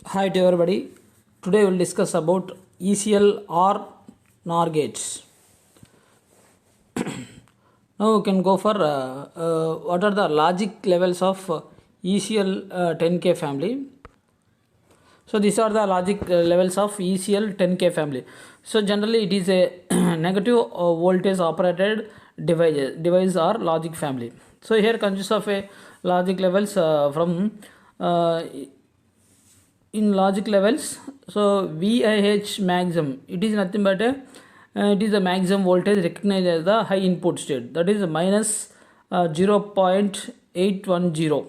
Hi to everybody. Today we'll discuss about ECL or NOR gates. Now we can go for what are the logic levels of ECL 10K family. So these are the logic levels of ECL 10K family. So generally it is a negative voltage operated device or logic family. So here consists of a logic levels from uh, in logic levels. So VIH maximum, it is nothing but it is the maximum voltage recognized as the high input state, that is minus 0.810.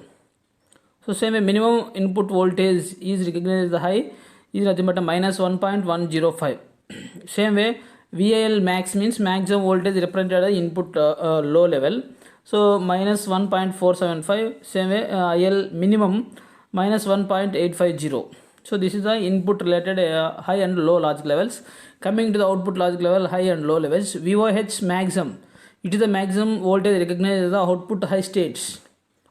So same way minimum input voltage is recognized as the high is nothing but a minus 1.105. Same way VIL max means maximum voltage represented as input low level. So minus 1.475. Same way IL minimum minus 1.850. So this is the input related high and low logic levels. Coming to the output logic level, high and low levels, VOH maximum, it is the maximum voltage recognized as the output high states,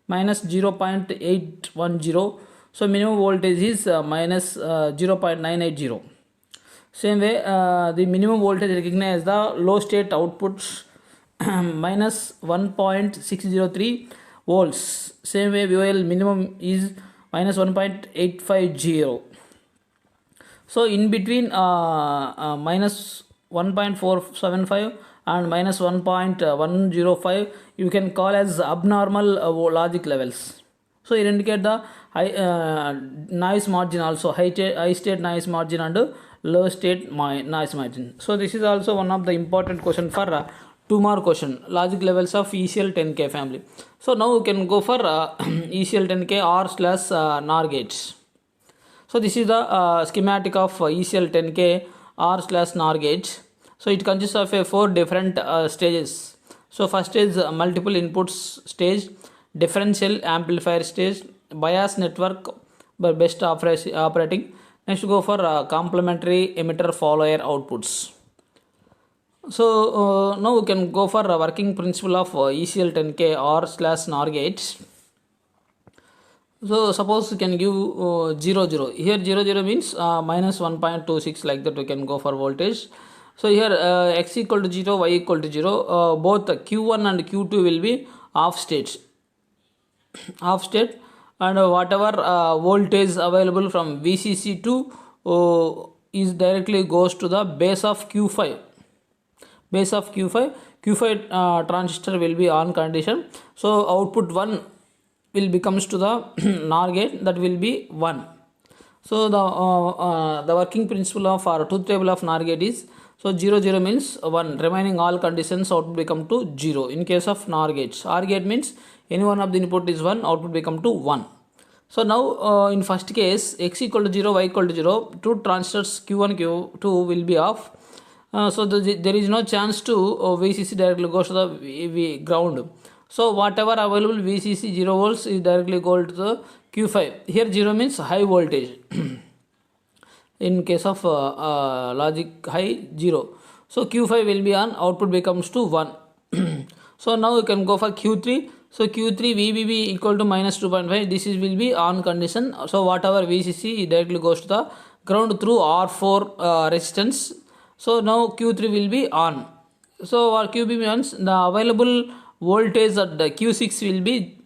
minus 0.810. So minimum voltage is minus 0.980. Same way the minimum voltage recognized as the low state outputs minus 1.603 volts. Same way VOL minimum is minus 1.850. So in between minus 1.475 and minus 1.105 you can call as abnormal logic levels. So it indicate the high noise margin, also high state noise margin and low state noise margin. So this is also one of the important question for 2 more question, logic levels of ECL 10K family. So now we can go for ECL 10K R slash NOR gates. So this is the schematic of ECL 10K R slash NOR gates. So it consists of 4 different stages. So first is multiple inputs stage, differential amplifier stage, bias network best operating. Next go for complementary emitter follower outputs. So now we can go for a working principle of ECL 10K R slash NOR gates. So suppose you can give 0 0. Here 0 0 means minus 1.26, like that we can go for voltage. So here x equal to 0, y equal to 0, both q1 and q2 will be off states, off state, and whatever voltage available from VCC to is directly goes to the base of q5. Base of q5 transistor will be on condition. So output 1 will becomes to the NOR gate, that will be 1. So the working principle of our truth table of NOR gate is, so 0 0 means 1, remaining all conditions output become to 0 in case of NOR gates. OR gate means any one of the input is 1, output become to 1. So now in first case x equal to 0, y equal to 0, two transistors q1 q2 will be off. So there is no chance to VCC directly goes to the ground. So whatever available VCC 0 volts is directly go to the q5. Here 0 means high voltage. In case of logic high 0. So q5 will be on, output becomes to 1. So now you can go for q3. So q3 VBB equal to minus 2.5. This is will be on condition. So whatever VCC directly goes to the ground through R4 resistance. So now q3 will be on. So our QB means the available voltage at the q6 will be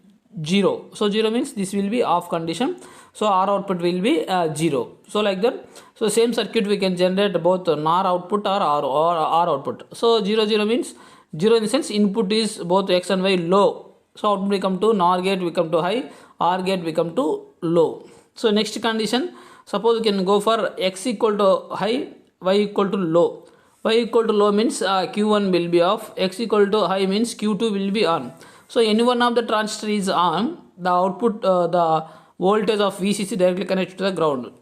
0. So 0 means this will be off condition. So R output will be 0. So like that. So same circuit we can generate both NOR output or R output. So 0 0 means 0 in the sense input is both X and Y low. So output become to NOR gate become to high, R gate become to low. So next condition, suppose we can go for X equal to high, Y equal to low. Y equal to low means q1 will be off, x equal to high means q2 will be on. So any one of the transistor is on, the output the voltage of VCC directly connected to the ground.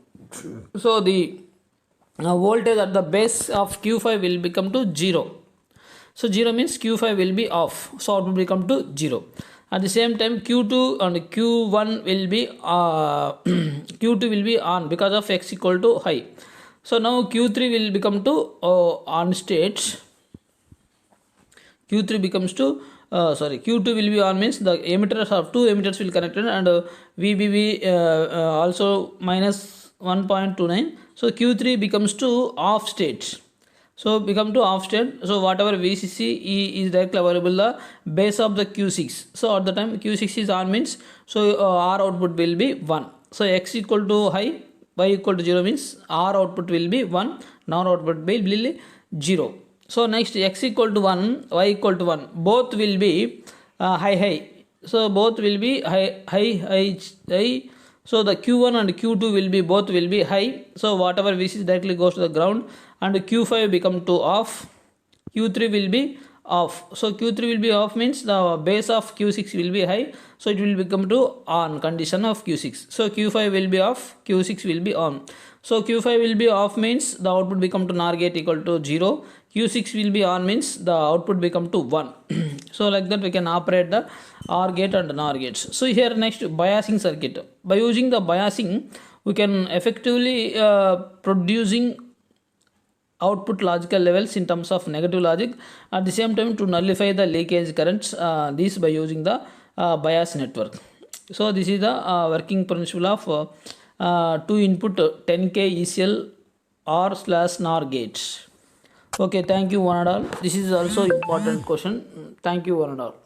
So the voltage at the base of q5 will become to 0. So 0 means q5 will be off, so output will become to 0. At the same time q2 and q1 will be q2 will be on because of x equal to high. So now q3 will become to on state. q3 becomes to q2 will be on means the emitters of two emitters will connect and VBB also minus 1.29. So Q3 becomes to off state. So become to off state. So whatever VCC is directly available the base of the Q6. So at the time Q6 is on means, so R output will be 1. So X equal to high, Y equal to 0 means R output will be 1, NOR output will be 0. So next X equal to 1, Y equal to 1, both will be high. So both will be high. So the Q1 and Q2 will be both will be high. So whatever VC directly goes to the ground, and Q5 become to off, Q3 will be off. So Q3 will be off means the base of Q6 will be high, so it will become to on condition of Q6. So Q5 will be off, Q6 will be on. So Q5 will be off means the output become to NOR gate equal to 0. Q6 will be on means the output become to 1. So like that we can operate the OR gate and NOR gates. So here next biasing circuit. By using the biasing, we can effectively producing output logical levels in terms of negative logic, at the same time to nullify the leakage currents, this by using the bias network. So this is the working principle of 2 input 10K ECL OR/NOR gates. Okay, thank you one and all. This is also important question. Thank you one and all.